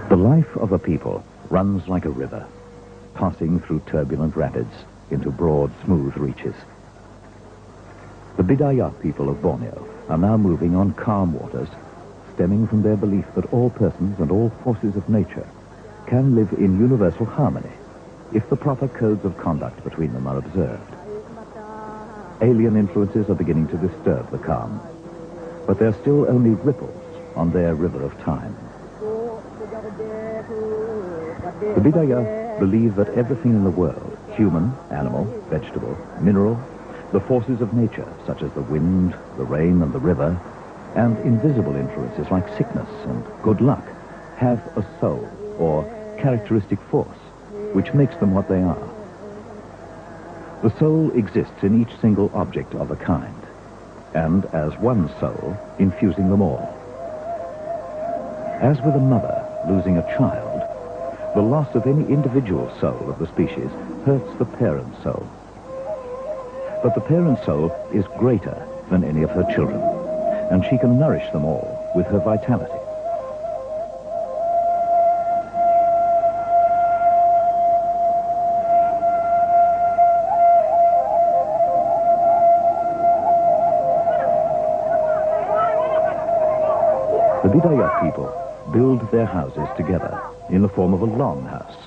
The life of a people runs like a river, passing through turbulent rapids into broad, smooth reaches. The Bidayuh people of Borneo are now moving on calm waters, stemming from their belief that all persons and all forces of nature can live in universal harmony if the proper codes of conduct between them are observed. Alien influences are beginning to disturb the calm, but they're still only ripples on their river of time. The Bidayuh believe that everything in the world, human, animal, vegetable, mineral, the forces of nature, such as the wind, the rain, and the river, and invisible influences like sickness and good luck, have a soul, or characteristic force, which makes them what they are. The soul exists in each single object of a kind, and as one soul, infusing them all. As with a mother losing a child, the loss of any individual soul of the species hurts the parent soul. But the parent soul is greater than any of her children, and she can nourish them all with her vitality. The Bidayuh people build their houses together in the form of a long house,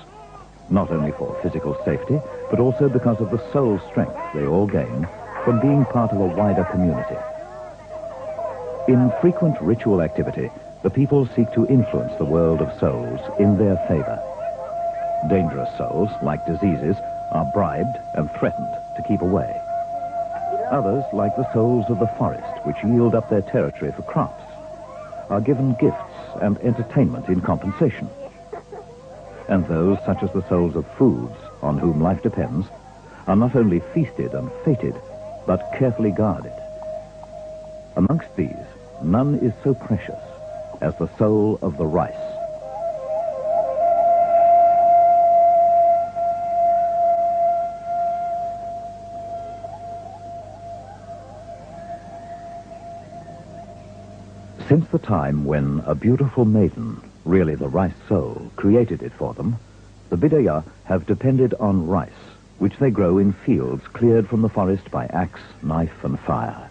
not only for physical safety, but also because of the soul strength they all gain from being part of a wider community. In frequent ritual activity, the people seek to influence the world of souls in their favor. Dangerous souls, like diseases, are bribed and threatened to keep away. Others, like the souls of the forest, which yield up their territory for crops, are given gifts and entertainment in compensation. And those, such as the souls of foods, on whom life depends, are not only feasted and feted, but carefully guarded. Amongst these, none is so precious as the soul of the rice. Since the time when a beautiful maiden, really the rice soul, created it for them, the Bidayuh have depended on rice, which they grow in fields cleared from the forest by axe, knife, and fire.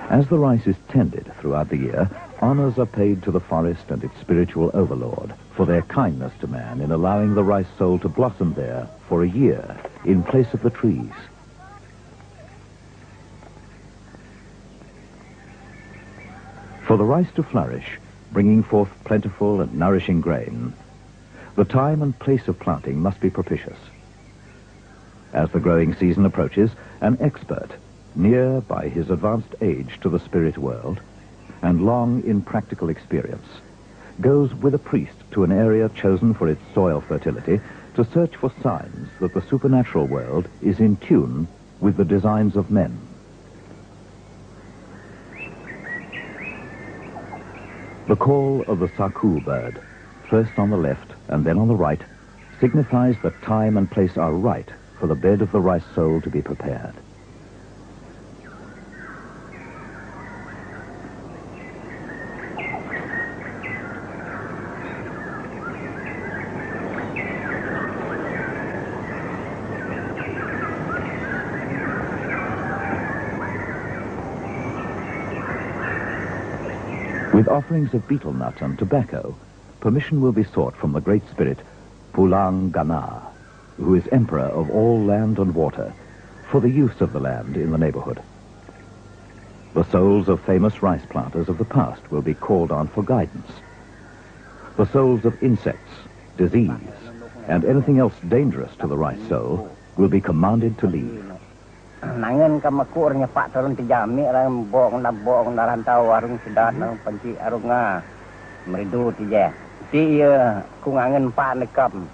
As the rice is tended throughout the year, honors are paid to the forest and its spiritual overlord for their kindness to man in allowing the rice soul to blossom there for a year in place of the trees. For the rice to flourish, bringing forth plentiful and nourishing grain, the time and place of planting must be propitious. As the growing season approaches, an expert, near by his advanced age to the spirit world, and long in practical experience, goes with a priest to an area chosen for its soil fertility to search for signs that the supernatural world is in tune with the designs of men. The call of the Tapu bird, first on the left and then on the right, signifies that time and place are right for the bed of the rice soul to be prepared. With offerings of betel nut and tobacco, permission will be sought from the great spirit Pulang Gana, who is emperor of all land and water, for the use of the land in the neighborhood. The souls of famous rice planters of the past will be called on for guidance. The souls of insects, disease, and anything else dangerous to the rice soul will be commanded to leave. Nangan kamakurnya Pak turun tijami orang bong rantau warung sedat nang panci arunga meridu tije ti ku ngangen Pak nekam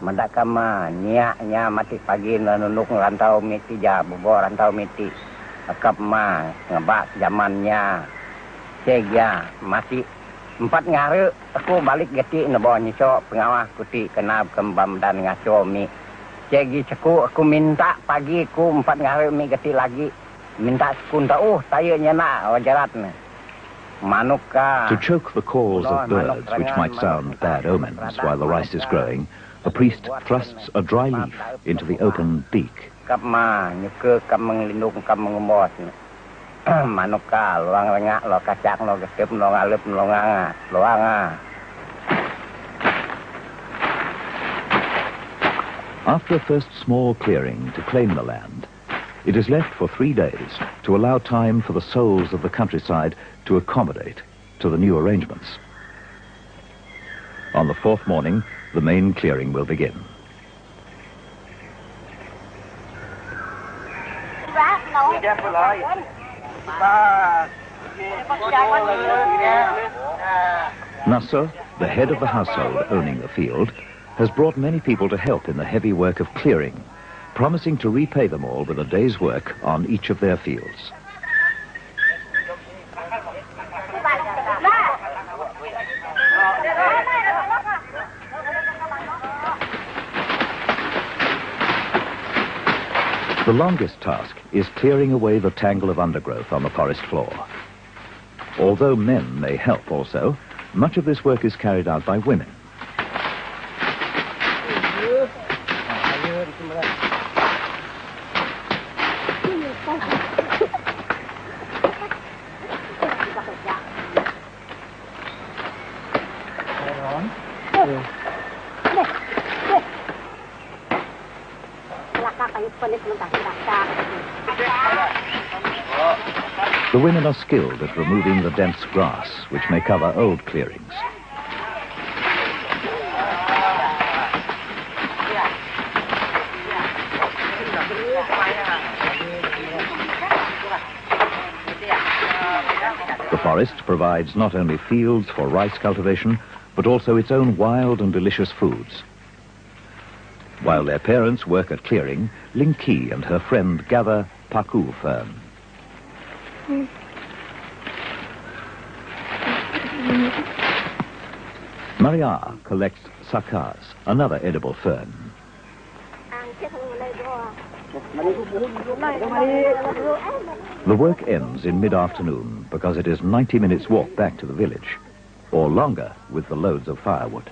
mandakama nya mati pagi nunuk rantau miti ja bobo rantau miti akap ma ngebak zamannya cegya mati 4 ngare aku balik geti nebo nyiso pengawah kuti kena kembam dan ngaco mi Cegi ceku aku minta pagi ku 4 ngare mi geti lagi minta sekun tahu saya nyana wajarat ni. Manuka. To choke the calls of birds, which might sound bad omens while the rice is growing, the priest thrusts a dry leaf into the open beak. Kap ma nyuke kap menglindung kap mengembos. Manuka luang rengak lo kacak lo getep lo ngalep lo nganga luanga. After a first small clearing to claim the land, it is left for 3 days to allow time for the souls of the countryside to accommodate to the new arrangements. On the 4th morning, the main clearing will begin. Nasser, the head of the household owning the field, has brought many people to help in the heavy work of clearing, promising to repay them all with a day's work on each of their fields. The longest task is clearing away the tangle of undergrowth on the forest floor. Although men may help also, much of this work is carried out by women. The women are skilled at removing the dense grass which may cover old clearings. The forest provides not only fields for rice cultivation, but also its own wild and delicious foods. While their parents work at clearing, Linki and her friend gather Tapu fern. Maria collects sakas, another edible fern. The work ends in mid-afternoon because it is 90 minutes walk back to the village, or longer with the loads of firewood.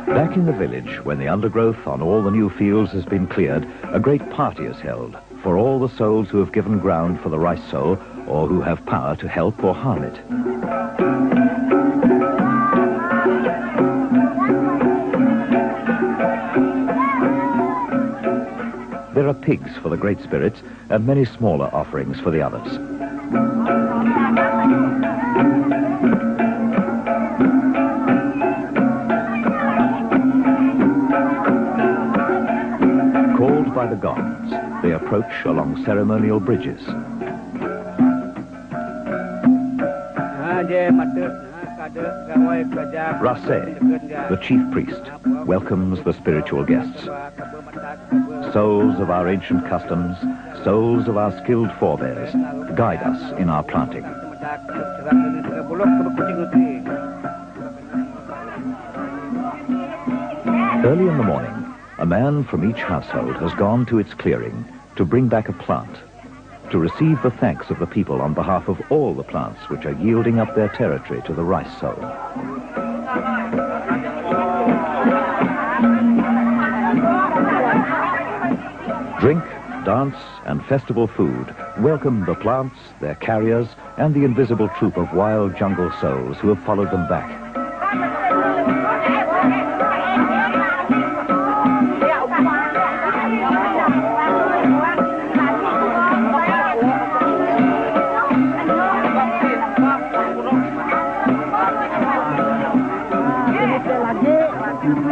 Back in the village, when the undergrowth on all the new fields has been cleared, a great party is held for all the souls who have given ground for the rice soul or who have power to help or harm it. There are pigs for the great spirits and many smaller offerings for the others. Called by the gods, they approach along ceremonial bridges. Rase, the chief priest, welcomes the spiritual guests. Souls of our ancient customs, souls of our skilled forebears, guide us in our planting. Early in the morning, a man from each household has gone to its clearing to bring back a plant, to receive the thanks of the people on behalf of all the plants which are yielding up their territory to the rice soul. Drink, dance, and festival food welcome the plants, their carriers, and the invisible troop of wild jungle souls who have followed them back.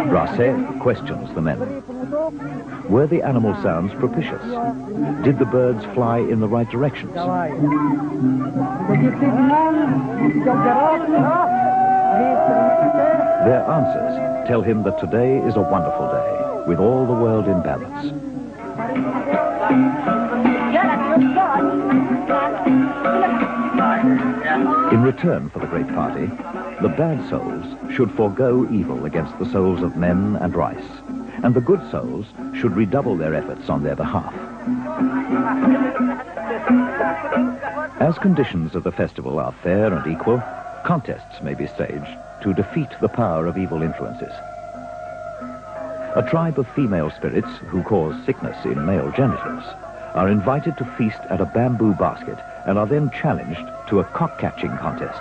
Rase questions the men. Were the animal sounds propitious? Did the birds fly in the right directions? Their answers tell him that today is a wonderful day, with all the world in balance. In return for the great party, The bad souls should forego evil against the souls of men and rice, and the good souls should redouble their efforts on their behalf. As conditions of the festival are fair and equal, contests may be staged to defeat the power of evil influences. A tribe of female spirits who cause sickness in male genitals are invited to feast at a bamboo basket and are then challenged to a cock-catching contest.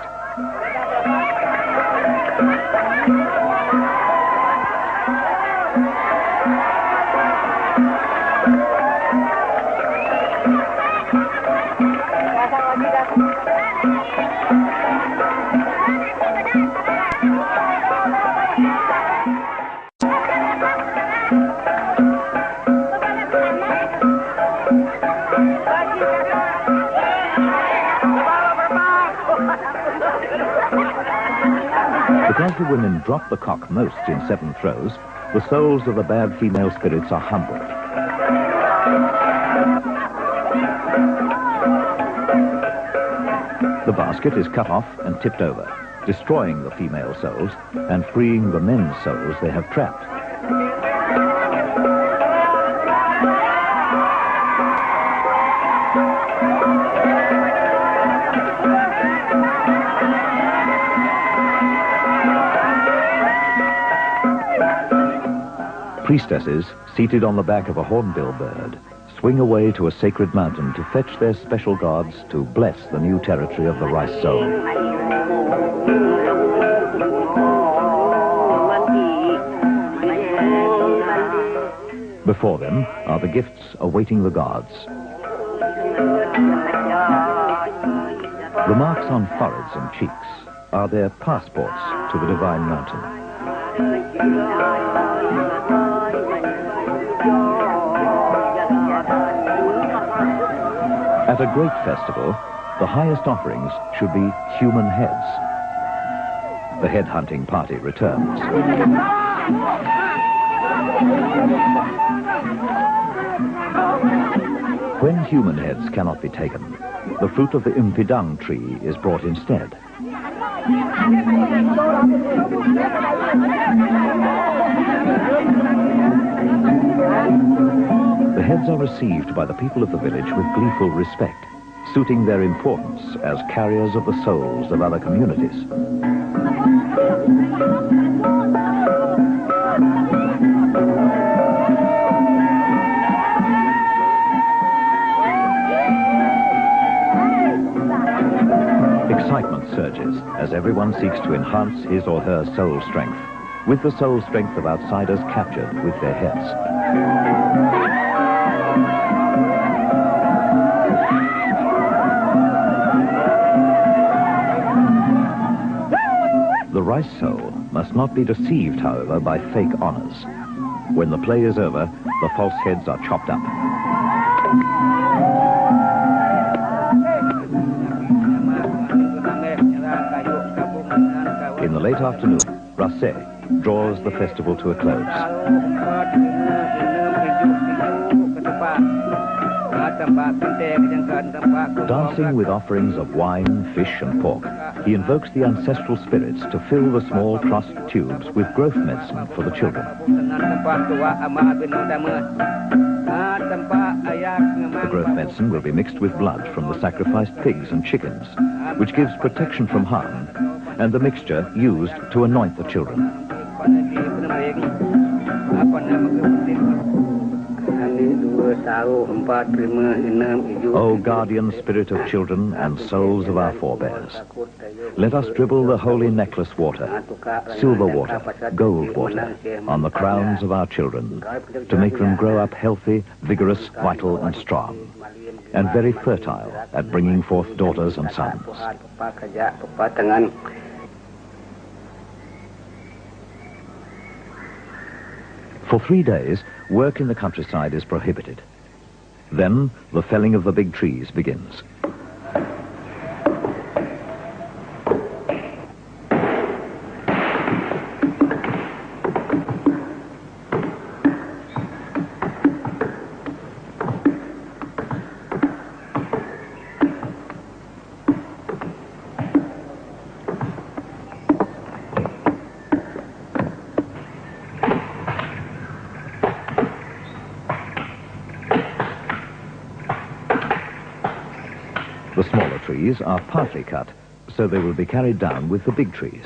Because the women drop the cock most in 7 throws, the souls of the bad female spirits are humbled. The basket is cut off and tipped over, destroying the female souls and freeing the men's souls they have trapped. Priestesses, seated on the back of a hornbill bird, swing away to a sacred mountain to fetch their special gods to bless the new territory of the rice soul. Before them are the gifts awaiting the gods. The marks on foreheads and cheeks are their passports to the divine mountain. At a great festival, the highest offerings should be human heads. The head-hunting party returns. When human heads cannot be taken, the fruit of the impidang tree is brought instead. The heads are received by the people of the village with gleeful respect, suiting their importance as carriers of the souls of other communities. Excitement surges as everyone seeks to enhance his or her soul strength, with the soul strength of outsiders captured with their heads. The rice soul must not be deceived, however, by fake honors. When the play is over, the false heads are chopped up. In the late afternoon, Rasse draws the festival to a close. Dancing with offerings of wine, fish and pork, he invokes the ancestral spirits to fill the small crossed tubes with growth medicine for the children. The growth medicine will be mixed with blood from the sacrificed pigs and chickens, which gives protection from harm, and the mixture used to anoint the children. O guardian spirit of children and souls of our forebears, let us dribble the holy necklace water, silver water, gold water, on the crowns of our children, to make them grow up healthy, vigorous, vital and strong, and very fertile at bringing forth daughters and sons. For 3 days, work in the countryside is prohibited. Then, the felling of the big trees begins. The smaller trees are partly cut, so they will be carried down with the big trees.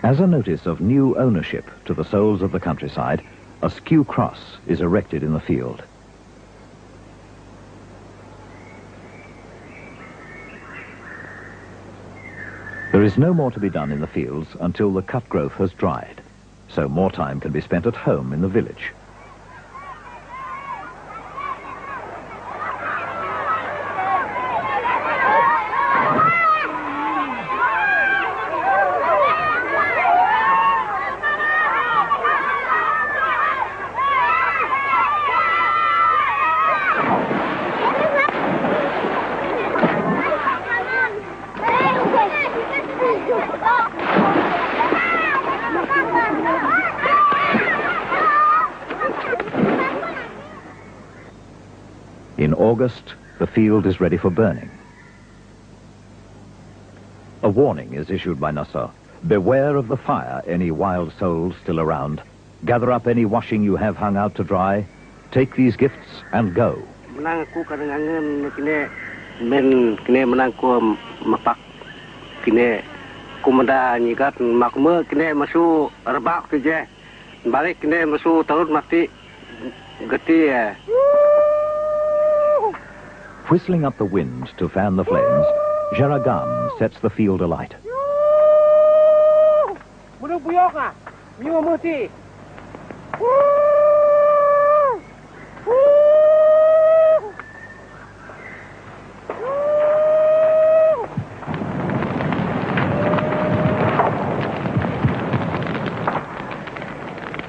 As a notice of new ownership to the souls of the countryside, a skew cross is erected in the field. There is no more to be done in the fields until the cut growth has dried, so more time can be spent at home in the village. In August, the field is ready for burning. A warning is issued by Nassau. Beware of the fire, any wild souls still around. Gather up any washing you have hung out to dry. Take these gifts and go. Whistling up the wind to fan the flames, Geragam sets the field alight.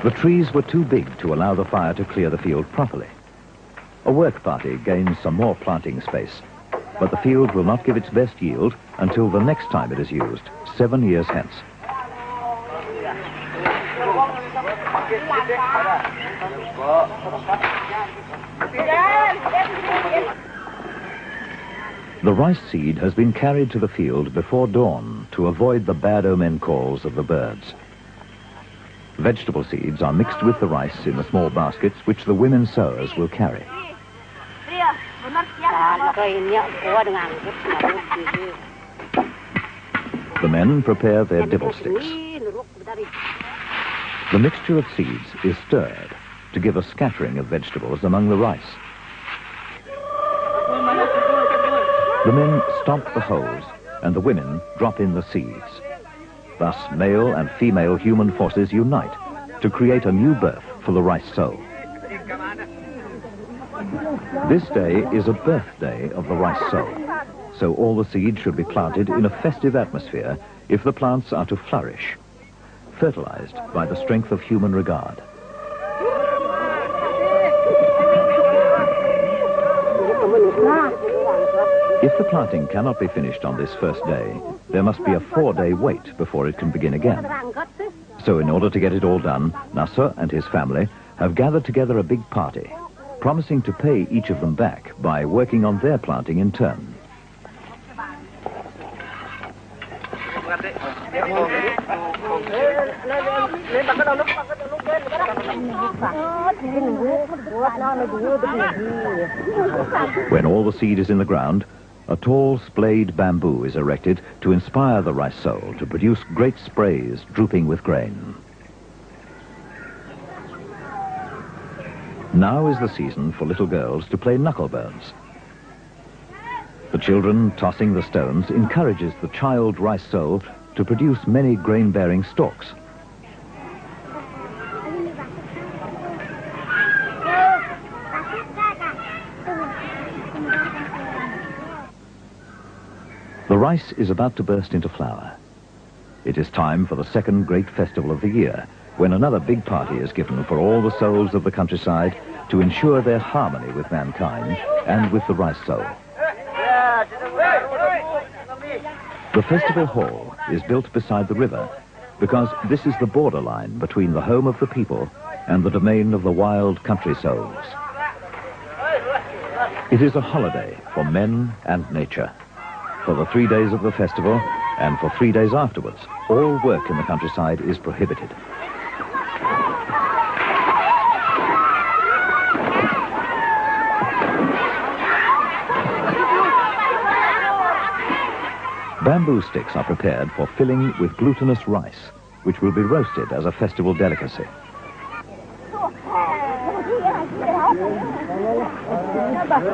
The trees were too big to allow the fire to clear the field properly. A work party gains some more planting space, but the field will not give its best yield until the next time it is used, 7 years hence. The rice seed has been carried to the field before dawn to avoid the bad omen calls of the birds. Vegetable seeds are mixed with the rice in the small baskets which the women sowers will carry. The men prepare their dibble sticks. The mixture of seeds is stirred to give a scattering of vegetables among the rice. The men stomp the holes and the women drop in the seeds. Thus, male and female human forces unite to create a new birth for the rice soul. This day is a birthday of the rice soul, so all the seeds should be planted in a festive atmosphere if the plants are to flourish, fertilized by the strength of human regard. If the planting cannot be finished on this first day, there must be a 4-day wait before it can begin again. So in order to get it all done, Nasser and his family have gathered together a big party, promising to pay each of them back by working on their planting in turn. When all the seed is in the ground, a tall splayed bamboo is erected to inspire the rice soul to produce great sprays drooping with grain. Now is the season for little girls to play knucklebones. The children tossing the stones encourages the child rice soul to produce many grain-bearing stalks. The rice is about to burst into flower. It is time for the second great festival of the year, when another big party is given for all the souls of the countryside to ensure their harmony with mankind and with the rice soul. The festival hall is built beside the river because this is the borderline between the home of the people and the domain of the wild country souls. It is a holiday for men and nature. For the 3 days of the festival and for 3 days afterwards, all work in the countryside is prohibited. Bamboo sticks are prepared for filling with glutinous rice, which will be roasted as a festival delicacy.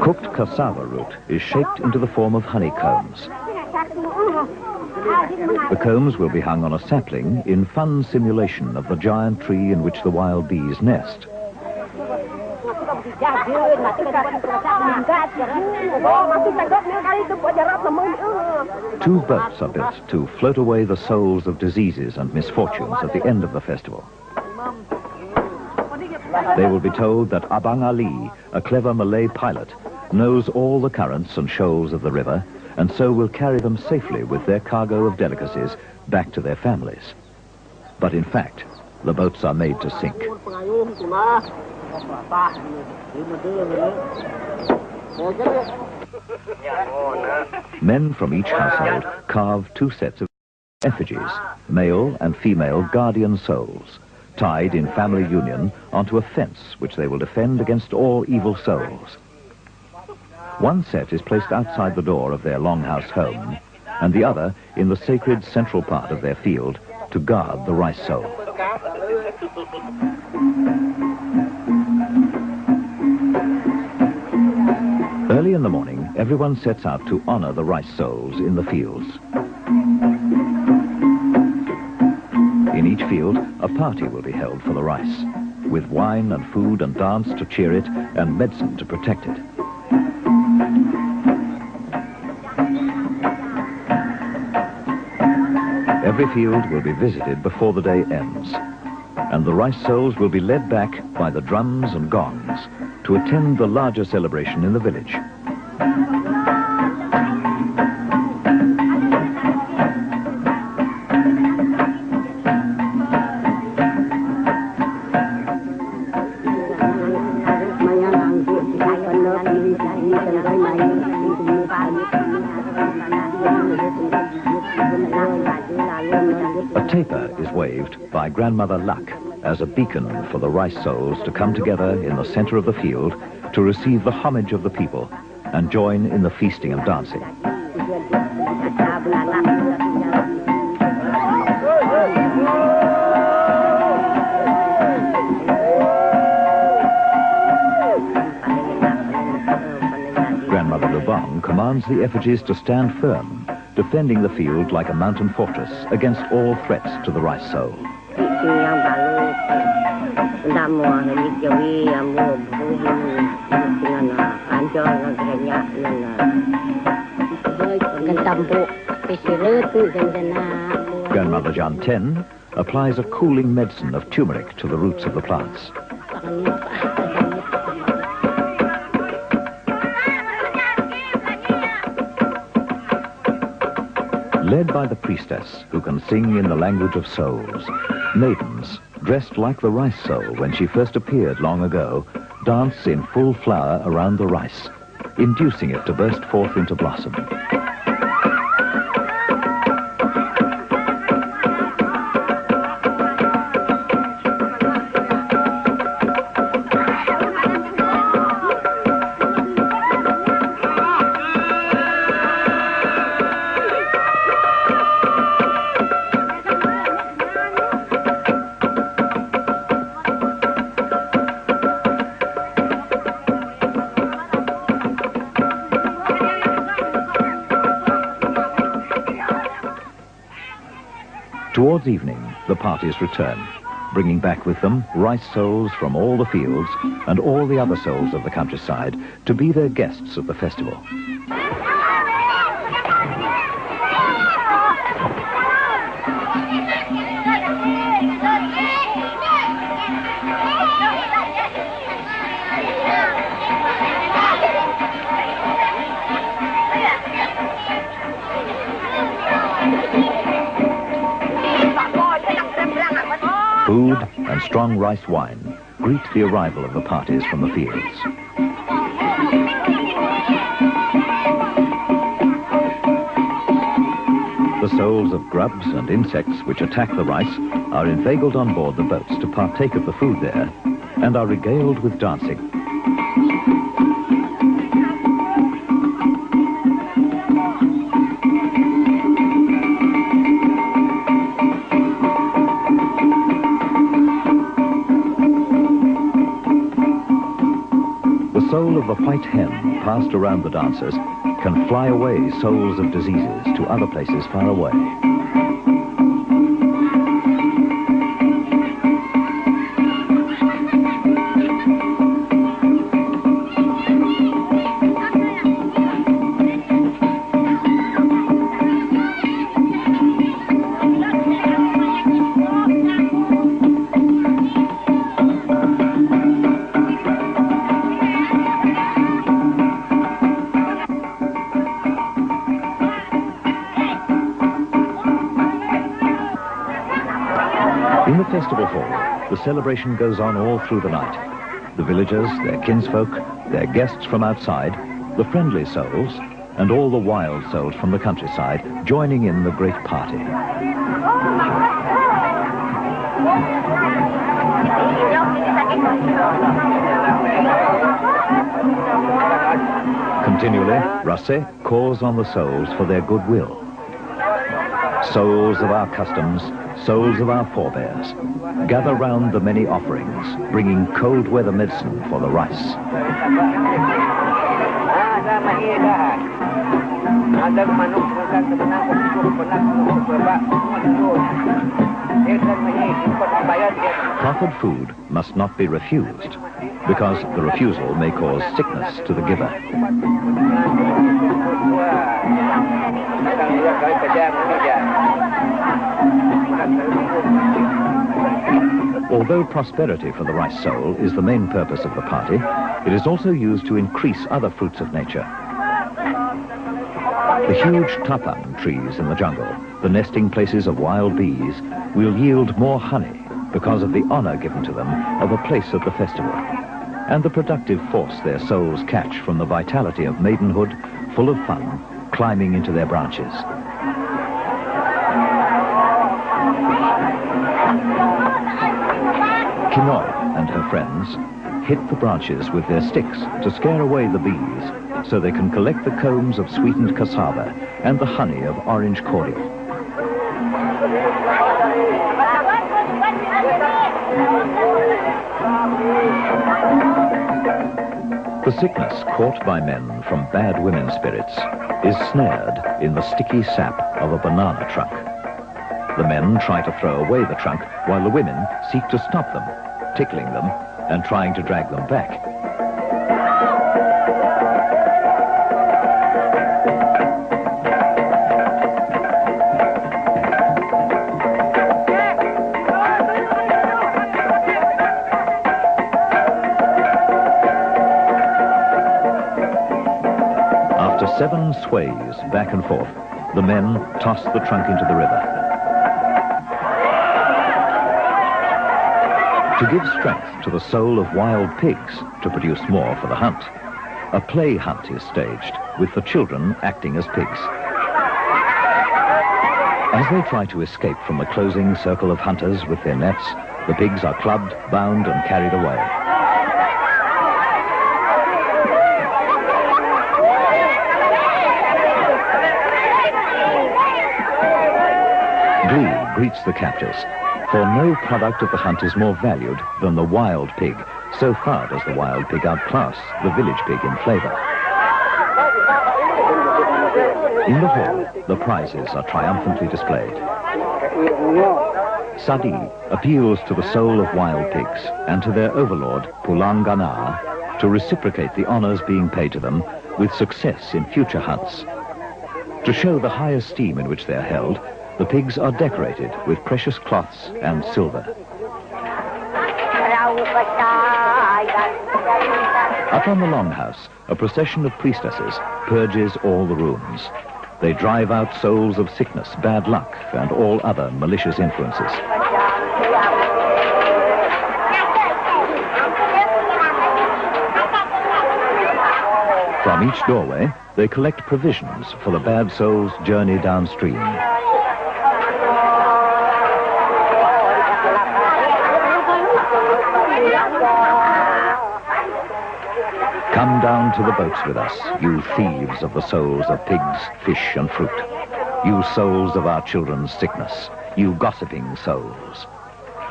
Cooked cassava root is shaped into the form of honeycombs. The combs will be hung on a sapling in fun simulation of the giant tree in which the wild bees nest. 2 boats are built to float away the souls of diseases and misfortunes at the end of the festival. They will be told that Abang Ali, a clever Malay pilot, knows all the currents and shoals of the river, and so will carry them safely with their cargo of delicacies back to their families. But in fact, the boats are made to sink. Men from each household carve 2 sets of effigies, male and female guardian souls, tied in family union onto a fence which they will defend against all evil souls. 1 set is placed outside the door of their longhouse home, and the other in the sacred central part of their field to guard the rice soul. Early in the morning, everyone sets out to honor the rice souls in the fields. In each field, a party will be held for the rice, with wine and food and dance to cheer it and medicine to protect it. Every field will be visited before the day ends, and the rice souls will be led back by the drums and gongs to attend the larger celebration in the village. A taper is waved by Grandmother Luck as a beacon for the rice souls to come together in the center of the field to receive the homage of the people and join in the feasting and dancing. Grandmother Lubang commands the effigies to stand firm, defending the field like a mountain fortress against all threats to the rice soul. Grandmother Janten applies a cooling medicine of turmeric to the roots of the plants. Led by the priestess, who can sing in the language of souls, maidens, dressed like the rice soul when she first appeared long ago, dance in full flower around the rice, inducing it to burst forth into blossom. Towards evening, the parties return, bringing back with them rice souls from all the fields and all the other souls of the countryside to be their guests at the festival. Food and strong rice wine greet the arrival of the parties from the fields. The souls of grubs and insects which attack the rice are inveigled on board the boats to partake of the food there and are regaled with dancing. The soul of the white hen passed around the dancers can fly away souls of diseases to other places far away. In the festival hall, the celebration goes on all through the night. The villagers, their kinsfolk, their guests from outside, the friendly souls, and all the wild souls from the countryside joining in the great party. Continually, Rasse calls on the souls for their goodwill. Souls of our customs, souls of our forebears, gather round the many offerings, bringing cold weather medicine for the rice. Proffered food must not be refused, because the refusal may cause sickness to the giver. Although prosperity for the rice soul is the main purpose of the party, it is also used to increase other fruits of nature. The huge tapang trees in the jungle, the nesting places of wild bees, will yield more honey because of the honor given to them of a place at the festival, and the productive force their souls catch from the vitality of maidenhood, full of fun, climbing into their branches. Kinoi and her friends hit the branches with their sticks to scare away the bees, so they can collect the combs of sweetened cassava and the honey of orange cordial. The sickness caught by men from bad women's spirits is snared in the sticky sap of a banana trunk. The men try to throw away the trunk while the women seek to stop them, tickling them and trying to drag them back. After 7 sways back and forth, the men toss the trunk into the river. To give strength to the soul of wild pigs to produce more for the hunt, a play hunt is staged, with the children acting as pigs. As they try to escape from the closing circle of hunters with their nets, the pigs are clubbed, bound, and carried away. Glee greets the captors, for no product of the hunt is more valued than the wild pig. So far does the wild pig outclass the village pig in flavor. In the hall, the prizes are triumphantly displayed. Sadi appeals to the soul of wild pigs and to their overlord, Pulangana, to reciprocate the honors being paid to them with success in future hunts. To show the high esteem in which they are held, the pigs are decorated with precious cloths and silver. Up on the longhouse, a procession of priestesses purges all the rooms. They drive out souls of sickness, bad luck, and all other malicious influences. From each doorway, they collect provisions for the bad soul's journey downstream. Come down to the boats with us, you thieves of the souls of pigs, fish, and fruit. You souls of our children's sickness, you gossiping souls.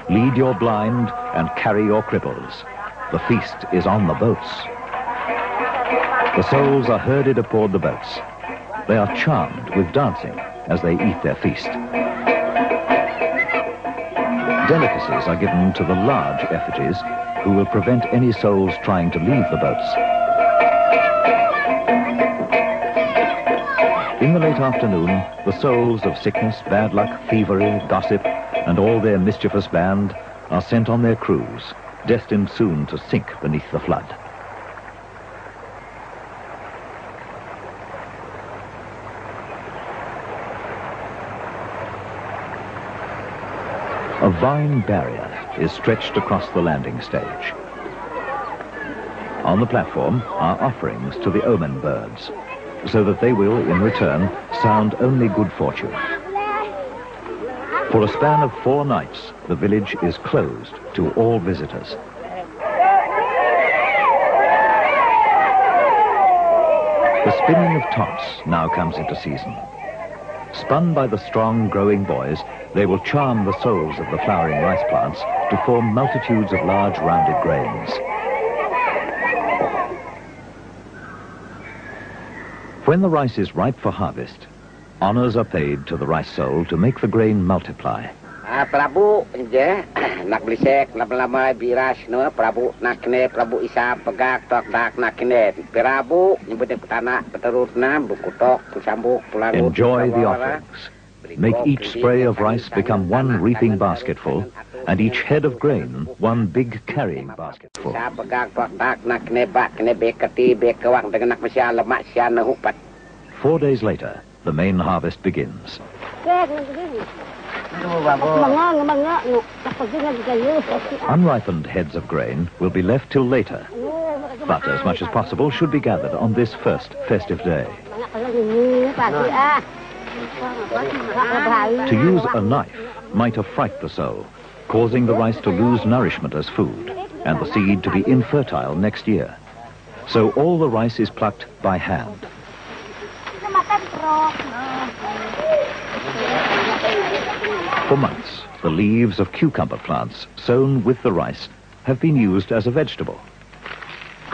Lead your blind and carry your cripples. The feast is on the boats. The souls are herded aboard the boats. They are charmed with dancing as they eat their feast. Delicacies are given to the large effigies who will prevent any souls trying to leave the boats. In the late afternoon, the souls of sickness, bad luck, thievery, gossip, and all their mischievous band are sent on their cruise, destined soon to sink beneath the flood. A vine barrier is stretched across the landing stage. On the platform are offerings to the omen birds, so that they will, in return, sound only good fortune. For a span of 4 nights, the village is closed to all visitors. The spinning of tops now comes into season. Spun by the strong, growing boys, they will charm the souls of the flowering rice plants to form multitudes of large, rounded grains. When the rice is ripe for harvest, honors are paid to the rice soul to make the grain multiply. Prabu, nak blisek, nak melamai biras, no, Prabu nak kene, Prabu isa pegak, tok dak nak kene, Prabu, nyebut tanah, peterut nam, bukutok, pusambuk, pulangut. Enjoy the offerings. Make each spray of rice become one reaping basketful, and each head of grain one big carrying basketful. 4 days later, the main harvest begins. Unripened heads of grain will be left till later, but as much as possible should be gathered on this first festive day. To use a knife might affright the soul, causing the rice to lose nourishment as food, and the seed to be infertile next year. So all the rice is plucked by hand. For months, the leaves of cucumber plants sown with the rice have been used as a vegetable.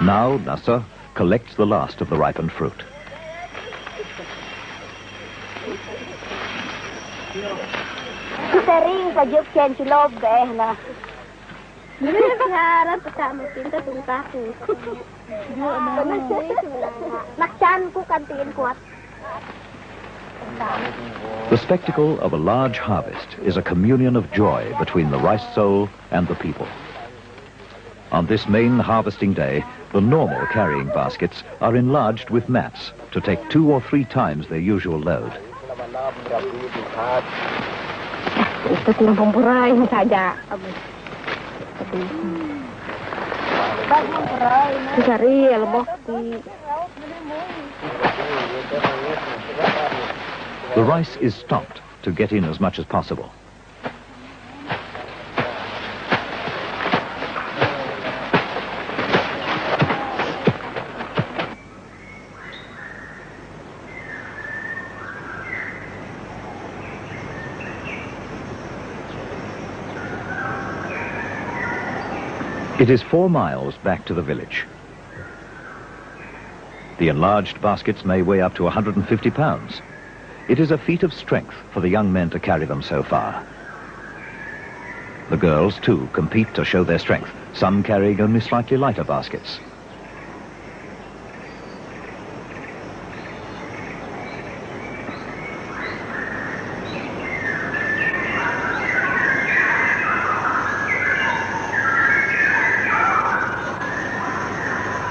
Now Nasa collects the last of the ripened fruit. Sering sajuk chen chulog deh na. The spectacle of a large harvest is a communion of joy between the rice soul and the people. On this main harvesting day, the normal carrying baskets are enlarged with mats to take 2 or 3 times their usual load. The rice is stopped to get in as much as possible. It is 4 miles back to the village. The enlarged baskets may weigh up to 150 pounds. It is a feat of strength for the young men to carry them so far. The girls, too, compete to show their strength, some carrying only slightly lighter baskets.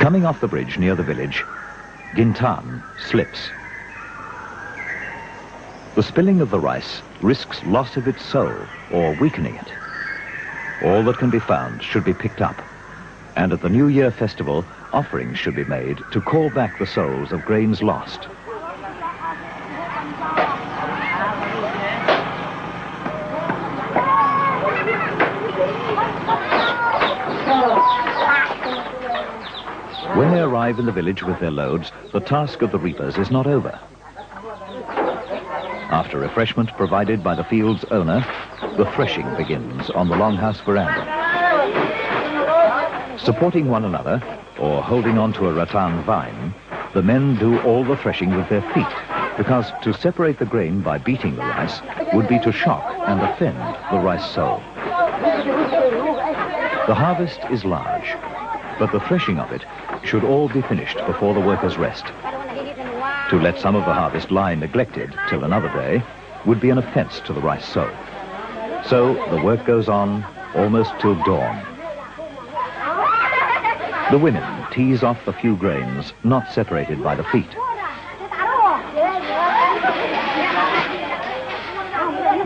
Coming off the bridge near the village, Gintan slips. The spilling of the rice risks loss of its soul or weakening it. All that can be found should be picked up, and at the New Year festival, offerings should be made to call back the souls of grains lost. When they arrive in the village with their loads, the task of the reapers is not over. After refreshment provided by the field's owner, the threshing begins on the longhouse veranda. Supporting one another, or holding on to a rattan vine, the men do all the threshing with their feet, because to separate the grain by beating the rice would be to shock and offend the rice soul. The harvest is large, but the threshing of it should all be finished before the workers rest. To let some of the harvest lie neglected till another day would be an offence to the rice soul. So the work goes on almost till dawn. The women tease off the few grains not separated by the feet.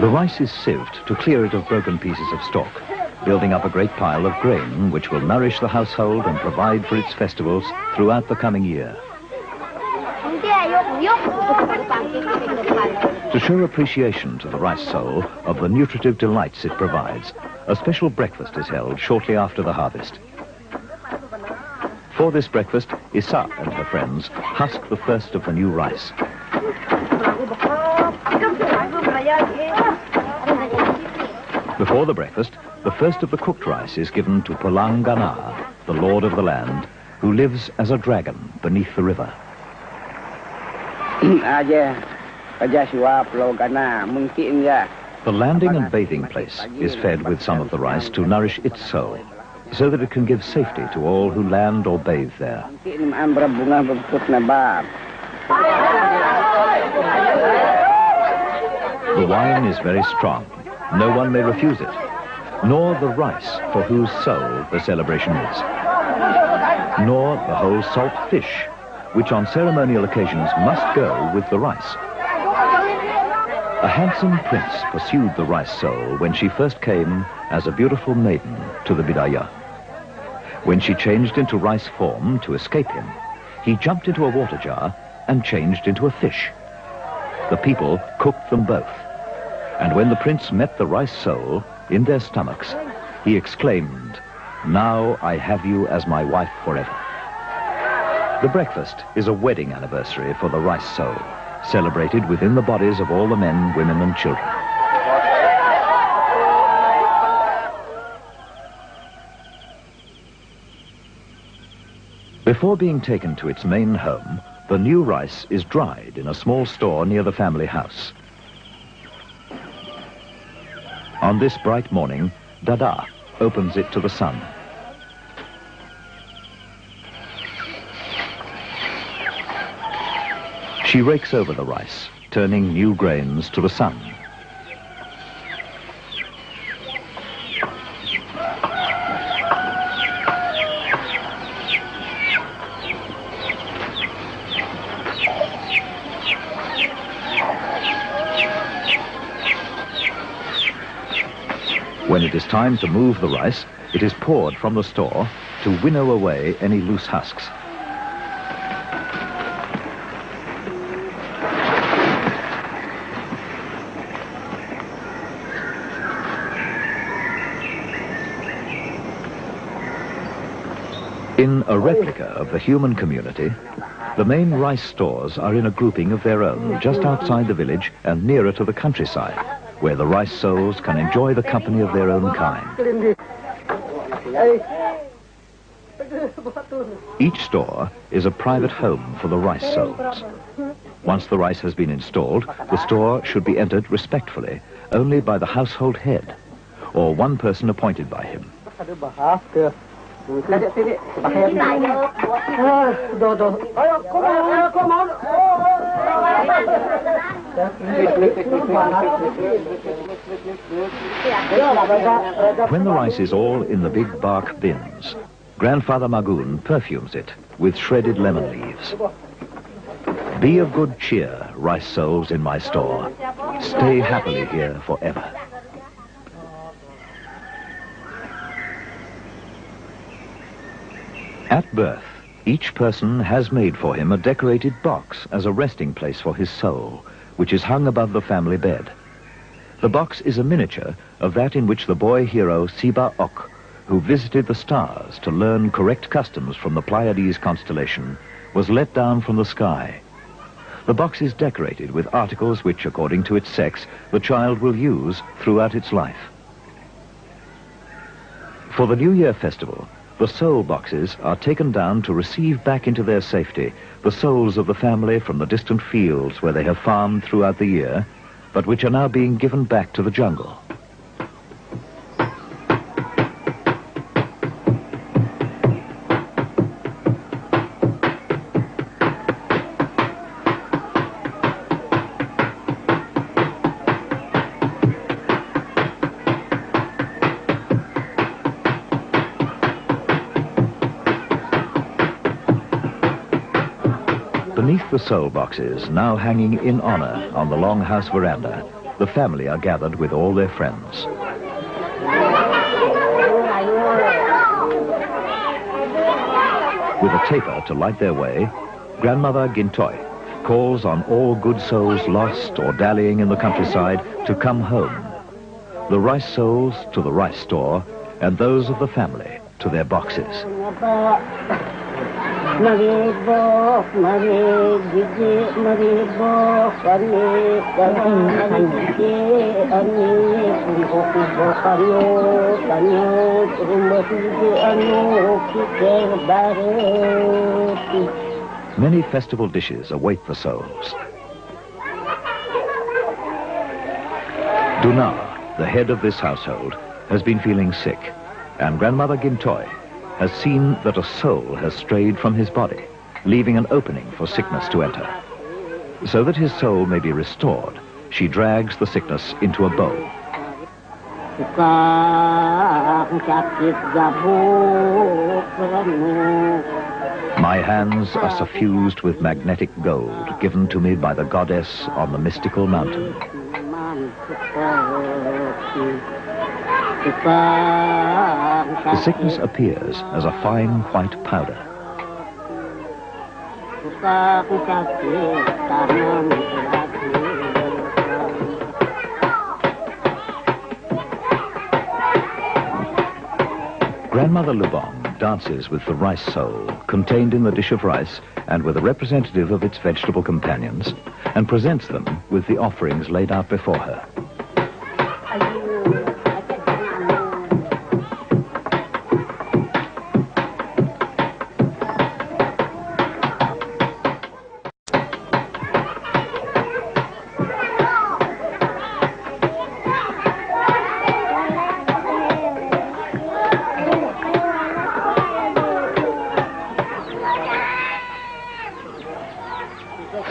The rice is sieved to clear it of broken pieces of stalk, building up a great pile of grain which will nourish the household and provide for its festivals throughout the coming year. To show appreciation to the rice soul of the nutritive delights it provides, a special breakfast is held shortly after the harvest. For this breakfast, Isa and her friends husk the first of the new rice. Before the breakfast, the first of the cooked rice is given to Pelangana, the lord of the land, who lives as a dragon beneath the river. The landing and bathing place is fed with some of the rice to nourish its soul, so that it can give safety to all who land or bathe there. The wine is very strong. No one may refuse it, nor the rice for whose soul the celebration is, nor the whole salt fish, which on ceremonial occasions must go with the rice. A handsome prince pursued the rice soul when she first came as a beautiful maiden to the Bidayuh. When she changed into rice form to escape him, he jumped into a water jar and changed into a fish. The people cooked them both, and when the prince met the rice soul in their stomachs, he exclaimed, "Now I have you as my wife forever." The breakfast is a wedding anniversary for the rice soul, celebrated within the bodies of all the men, women and children. Before being taken to its main home, the new rice is dried in a small store near the family house. On this bright morning, Dada opens it to the sun. She rakes over the rice, turning new grains to the sun. When it is time to move the rice, it is poured from the store to winnow away any loose husks. In a replica of the human community, the main rice stores are in a grouping of their own, just outside the village and nearer to the countryside, where the rice souls can enjoy the company of their own kind. Each store is a private home for the rice souls. Once the rice has been installed, the store should be entered respectfully only by the household head, or one person appointed by him. When the rice is all in the big bark bins, Grandfather Magoon perfumes it with shredded lemon leaves. Be of good cheer, rice souls in my store. Stay happily here forever. At birth, Each person has made for him a decorated box as a resting place for his soul, which is hung above the family bed. The box is a miniature of that in which the boy hero Siba Ok, who visited the stars to learn correct customs from the Pleiades constellation, was let down from the sky. The box is decorated with articles which, according to its sex, the child will use throughout its life. For the New Year festival, the soul boxes are taken down to receive back into their safety the souls of the family from the distant fields where they have farmed throughout the year, but which are now being given back to the jungle. Beneath the soul boxes, now hanging in honor on the long house veranda, the family are gathered with all their friends. With a taper to light their way, Grandmother Gintoy calls on all good souls lost or dallying in the countryside to come home. The rice souls to the rice store, and those of the family to their boxes. Many festival dishes await the souls. Dunar, the head of this household, has been feeling sick, and Grandmother Gintoy has seen that a soul has strayed from his body, leaving an opening for sickness to enter. So that his soul may be restored, she drags the sickness into a bowl. My hands are suffused with magnetic gold given to me by the goddess on the mystical mountain. The sickness appears as a fine white powder. Grandmother Lubong dances with the rice soul contained in the dish of rice and with a representative of its vegetable companions, and presents them with the offerings laid out before her.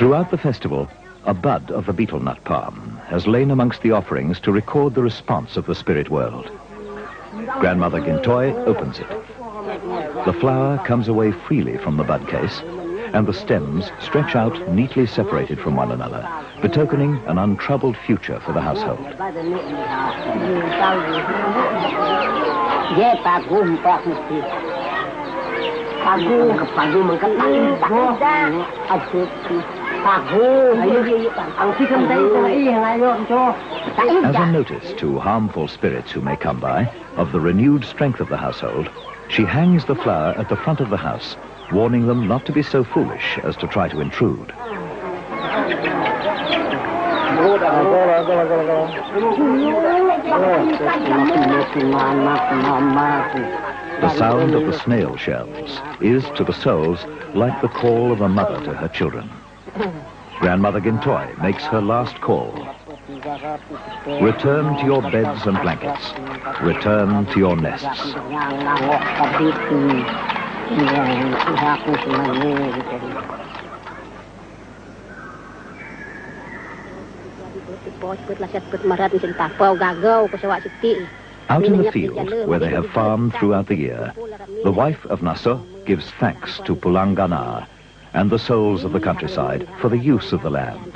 Throughout the festival, a bud of the betel nut palm has lain amongst the offerings to record the response of the spirit world. Grandmother Gintoy opens it. The flower comes away freely from the bud case, and the stems stretch out neatly separated from one another, betokening an untroubled future for the household. As a notice to harmful spirits who may come by of the renewed strength of the household, she hangs the flower at the front of the house, warning them not to be so foolish as to try to intrude. The sound of the snail shells is to the souls like the call of a mother to her children. Grandmother Gintoy makes her last call. Return to your beds and blankets. Return to your nests. Out in the field, where they have farmed throughout the year, the wife of Naso gives thanks to Pulangana and the souls of the countryside for the use of the land.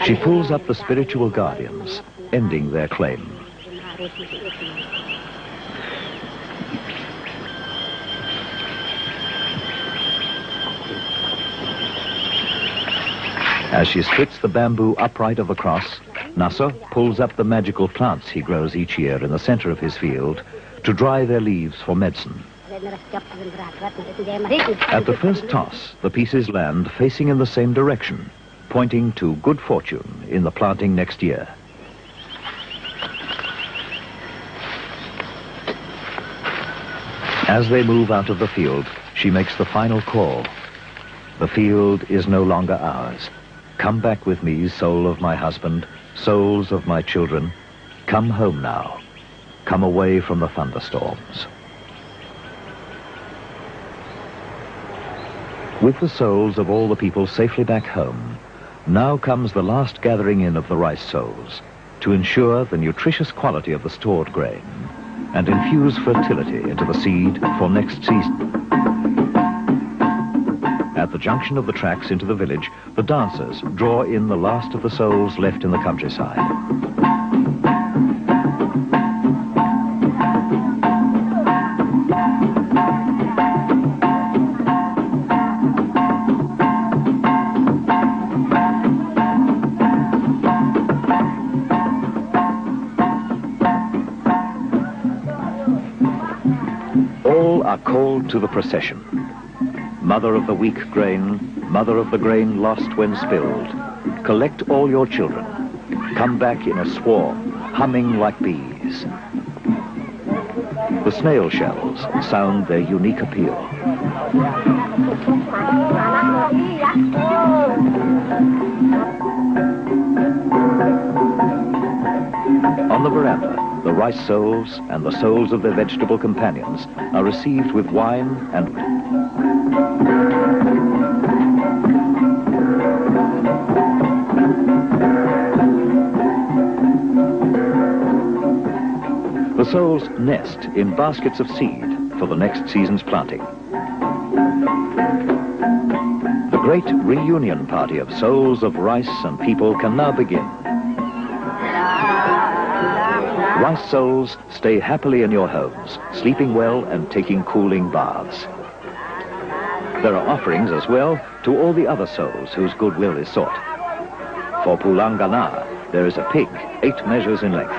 She pulls up the spiritual guardians, ending their claim. As she splits the bamboo upright of the cross, Nasser pulls up the magical plants he grows each year in the center of his field to dry their leaves for medicine. At the first toss, the pieces land facing in the same direction, pointing to good fortune in the planting next year. As they move out of the field, she makes the final call. The field is no longer ours. Come back with me, soul of my husband, souls of my children. Come home now. Come away from the thunderstorms. With the souls of all the people safely back home, now comes the last gathering in of the rice souls to ensure the nutritious quality of the stored grain and infuse fertility into the seed for next season. At the junction of the tracks into the village, the dancers draw in the last of the souls left in the countryside. All are called to the procession. Mother of the weak grain, mother of the grain lost when spilled, collect all your children. Come back in a swarm, humming like bees. The snail shells sound their unique appeal. On the veranda, the rice souls and the souls of their vegetable companions are received with wine and... The souls nest in baskets of seed for the next season's planting. The great reunion party of souls of rice and people can now begin. Rice souls stay happily in your homes, sleeping well and taking cooling baths. There are offerings as well to all the other souls whose goodwill is sought. For Pulangana, there is a pig 8 measures in length.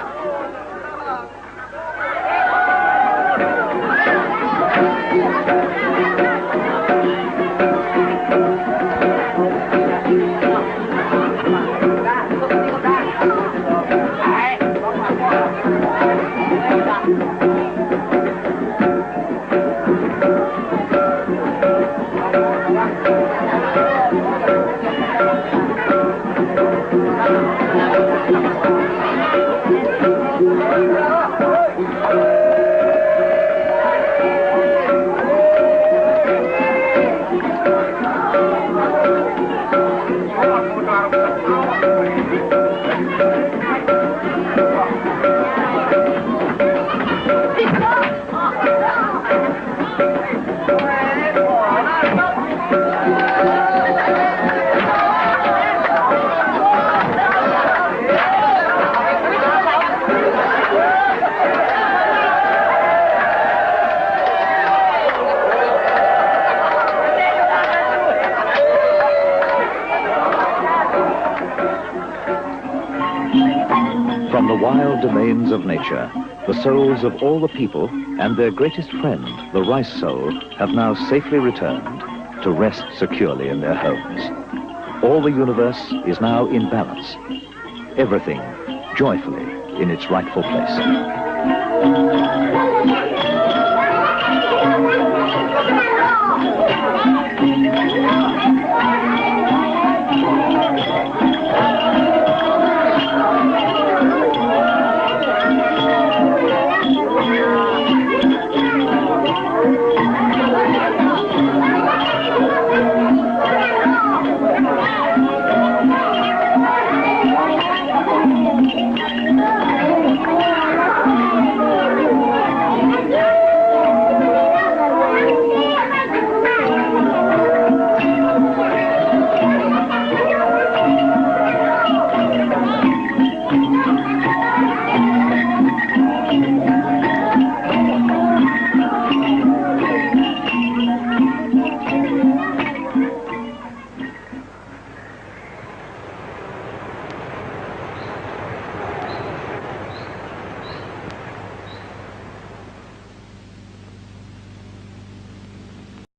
From the wild domains of nature, the souls of all the people and their greatest friend, the rice soul, have now safely returned to rest securely in their homes. All the universe is now in balance, everything joyfully in its rightful place.